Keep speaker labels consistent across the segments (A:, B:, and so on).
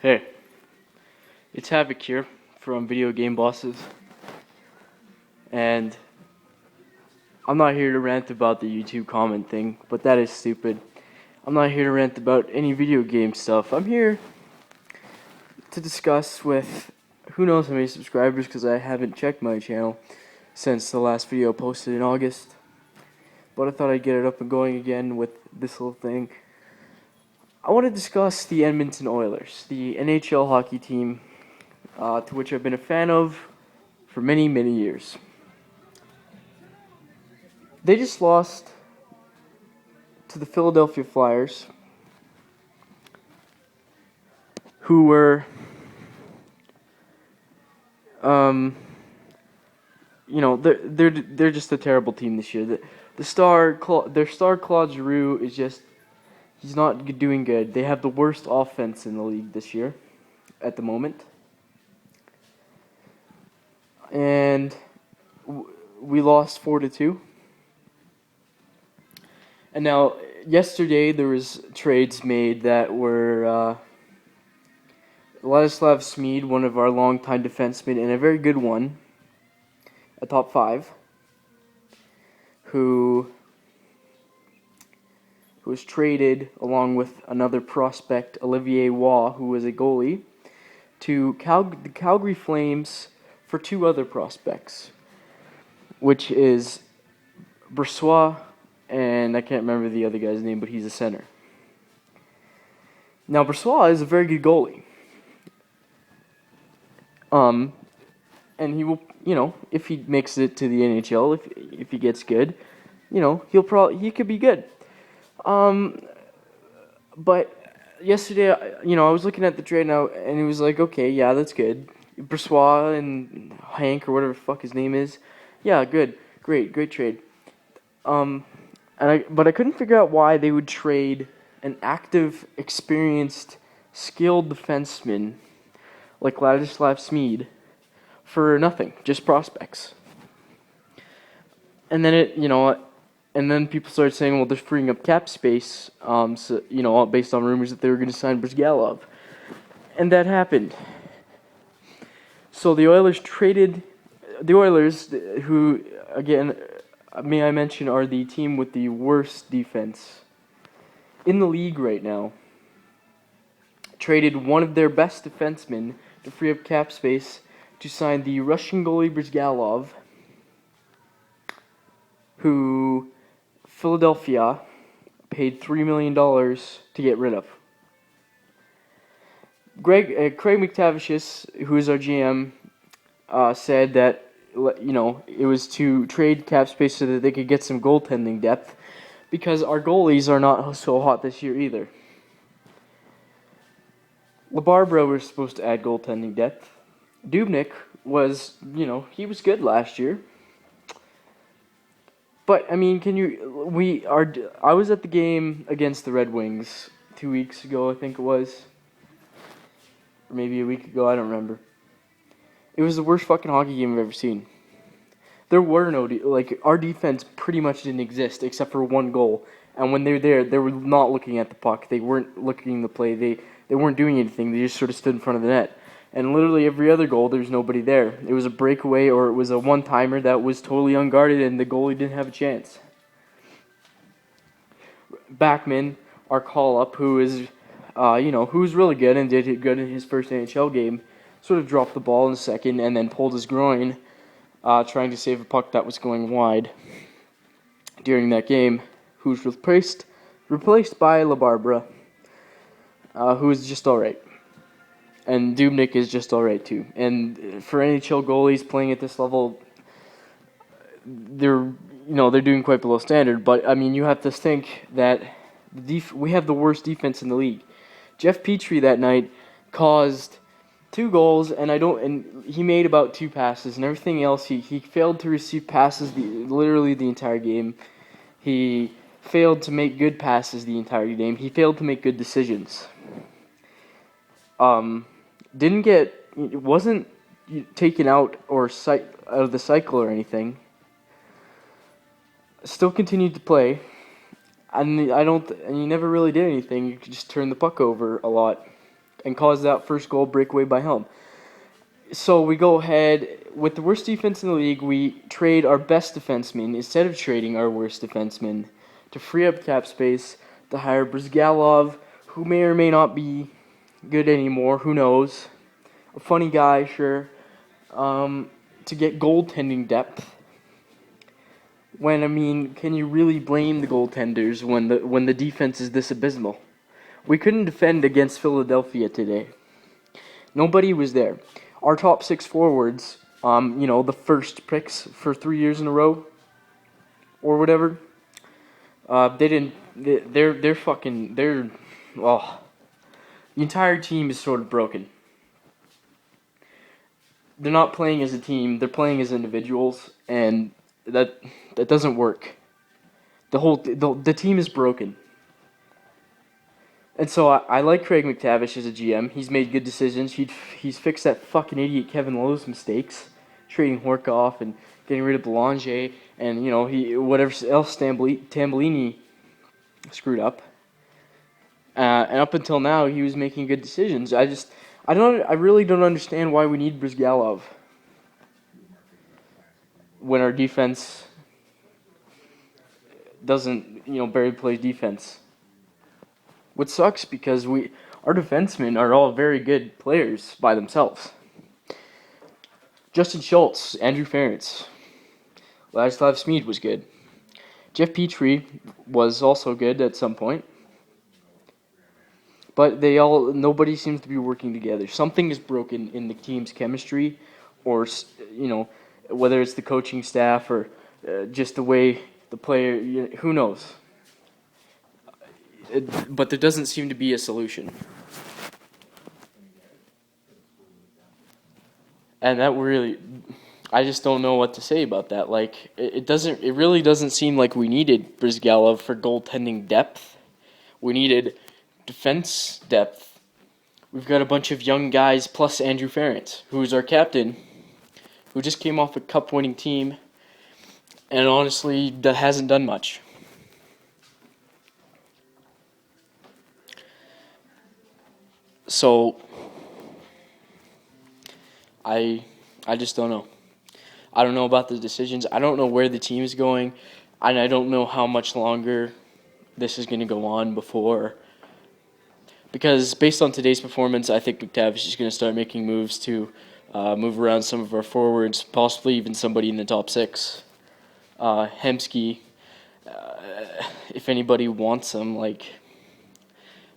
A: Hey, it's Havoc here from Video Game Bosses, and I'm not here to rant about the YouTube comment thing, but that is stupid. I'm not here to rant about any video game stuff. I'm here to discuss with who knows how many subscribers, because I haven't checked my channel since the last video posted in August. But I thought I'd get it up and going again with this little thing. I want to discuss the Edmonton Oilers, the NHL hockey team, to which I've been a fan of for many, many years. They just lost to the Philadelphia Flyers, who were, they're just a terrible team this year. Their star Claude Giroux he's not doing good. They have the worst offense in the league this year, at the moment, and we lost 4-2. And now, yesterday there was trades made that were Ladislav Smid, one of our longtime defensemen, and a very good one, a top 5, who was traded along with another prospect, Olivier Waugh, who was a goalie, to the Calgary Flames for 2 other prospects, which is Brossoit, and I can't remember the other guy's name, but he's a center. Now, Brossoit is a very good goalie. And he will, if he makes it to the NHL, if he gets good, he could be good. But yesterday, I was looking at the trade now, and it was like, okay, yeah, that's good. Brossoit and Hank, or whatever the fuck his name is, yeah, good, great trade. But I couldn't figure out why they would trade an active, experienced, skilled defenseman like Ladislav Smid for nothing, just prospects. And then and then people started saying, well, they're freeing up cap space, based on rumors that they were going to sign Brizgalov, and that happened. So the Oilers, who, again, may I mention, are the team with the worst defense in the league right now, traded one of their best defensemen to free up cap space to sign the Russian goalie Brizgalov, who Philadelphia paid $3 million to get rid of. Craig McTavish, who is our GM, said that it was to trade cap space so that they could get some goaltending depth, because our goalies are not so hot this year either. LaBarbera was supposed to add goaltending depth. Dubnyk was, he was good last year. But I mean, I was at the game against the Red Wings 2 weeks ago, I think it was, or maybe a week ago, I don't remember. It was the worst fucking hockey game I've ever seen. There were our defense pretty much didn't exist except for one goal. And when they were there, they were not looking at the puck. They weren't looking at the play. They weren't doing anything. They just sort of stood in front of the net. And literally every other goal, there was nobody there. It was a breakaway, or it was a one-timer that was totally unguarded, and the goalie didn't have a chance. Backman, our call-up, who is, who's really good and did good in his first NHL game, sort of dropped the ball in the second and then pulled his groin, trying to save a puck that was going wide during that game, who's replaced by LaBarbera, who is just alright. And Dubnyk is just alright too. And for NHL goalies playing at this level, they're doing quite below standard. But I mean, you have to think that we have the worst defense in the league. Jeff Petrie that night caused 2 goals, and he made about 2 passes, and everything else he failed to receive passes literally the entire game. He failed to make good passes the entire game. He failed to make good decisions. Wasn't taken out out of the cycle or anything. Still continued to play, and he never really did anything. You could just turn the puck over a lot. and caused that first goal breakaway by Helm. So we go ahead with the worst defense in the league. We trade our best defenseman instead of trading our worst defenseman to free up cap space to hire Brizgalov, who may or may not be good anymore. Who knows? A funny guy, sure. To get goaltending depth. When, I mean, can you really blame the goaltenders when the defense is this abysmal? We couldn't defend against Philadelphia today. Nobody was there. Our top 6 forwards, the first picks for 3 years in a row, or whatever, the entire team is sort of broken. They're not playing as a team, they're playing as individuals, and that doesn't work. The team is broken. And so I like Craig McTavish as a GM. He's made good decisions. He's fixed that fucking idiot Kevin Lowe's mistakes, trading Horkoff and getting rid of Belanger, and whatever else Tambellini screwed up. And up until now, he was making good decisions. I really don't understand why we need Brizgalov when our defense doesn't, barely play defense. What sucks because our defensemen are all very good players by themselves. Justin Schultz, Andrew Ferentz, Ladislav Smid was good. Jeff Petrie was also good at some point. But nobody seems to be working together. Something is broken in the team's chemistry, or whether it's the coaching staff or just the way the player. Who knows? But there doesn't seem to be a solution. And that really, I just don't know what to say about that. Like, it really doesn't seem like we needed Brizgalov for goaltending depth. We needed defense depth. We've got a bunch of young guys plus Andrew Ferentz, who's our captain, who just came off a cup-winning team, and honestly hasn't done much. So I just don't know. I don't know about the decisions. I don't know where the team is going, and I don't know how much longer this is going to go on before. Because based on today's performance, I think McTavish is going to start making moves to move around some of our forwards, possibly even somebody in the top 6. Hemsky, if anybody wants him, I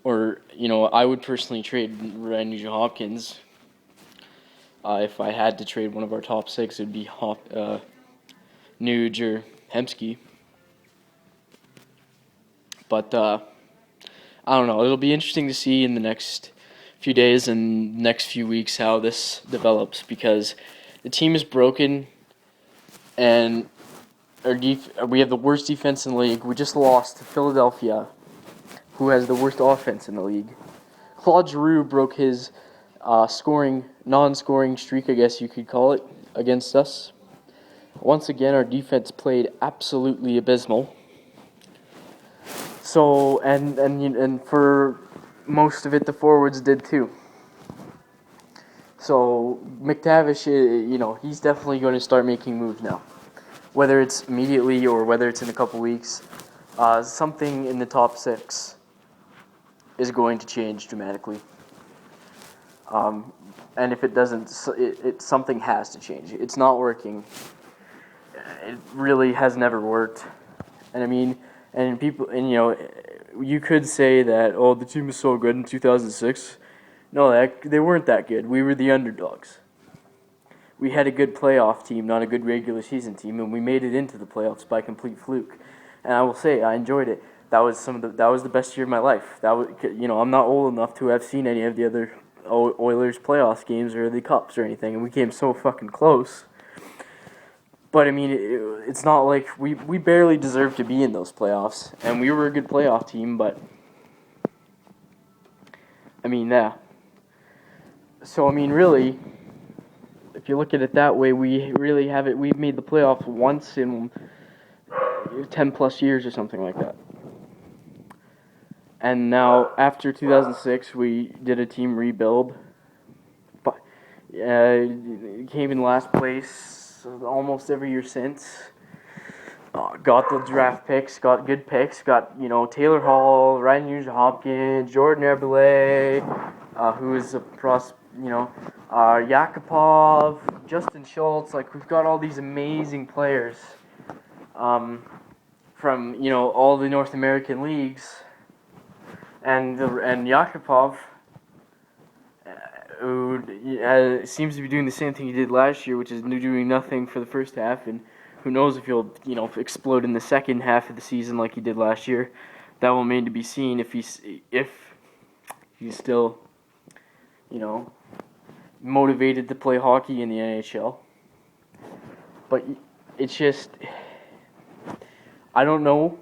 A: would personally trade Randy Hopkins. If I had to trade one of our top 6, it would be Nuge or Hemsky. But I don't know. It'll be interesting to see in the next few days and next few weeks how this develops, because the team is broken and we have the worst defense in the league. We just lost to Philadelphia, who has the worst offense in the league. Claude Giroux broke his non-scoring streak, I guess you could call it, against us. Once again, our defense played absolutely abysmal. So, and for most of it, the forwards did too. So, McTavish, he's definitely going to start making moves now. Whether it's immediately or whether it's in a couple weeks, something in the top 6 is going to change dramatically. And if it doesn't, something has to change. It's not working. It really has never worked. And I mean, you could say that, the team was so good in 2006. No, they weren't that good. We were the underdogs. We had a good playoff team, not a good regular season team, and we made it into the playoffs by complete fluke. And I will say, I enjoyed it. That was the best year of my life. I'm not old enough to have seen any of the other Oilers playoffs games or the Cups or anything, and we came so fucking close. But I mean, it's not like we barely deserved to be in those playoffs, and we were a good playoff team. But I mean, yeah. So I mean, really, if you look at it that way, we really have it. We've made the playoffs once in 10 plus years or something like that. And now, after 2006, we did a team rebuild. But came in last place almost every year since. Got the draft picks, got good picks, got Taylor Hall, Ryan Nugent-Hopkins, Jordan Eberle, who is a Yakupov, Justin Schultz. Like, we've got all these amazing players from all the North American leagues, and Yakupov, who seems to be doing the same thing he did last year, which is doing nothing for the first half, and who knows if he'll explode in the second half of the season like he did last year. That will remain to be seen if he's still motivated to play hockey in the NHL. But it's just, I don't know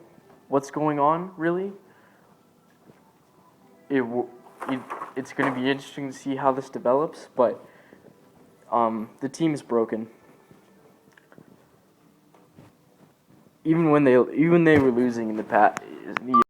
A: what's going on really. It's going to be interesting to see how this develops, but the team is broken. Even when they were losing in the past.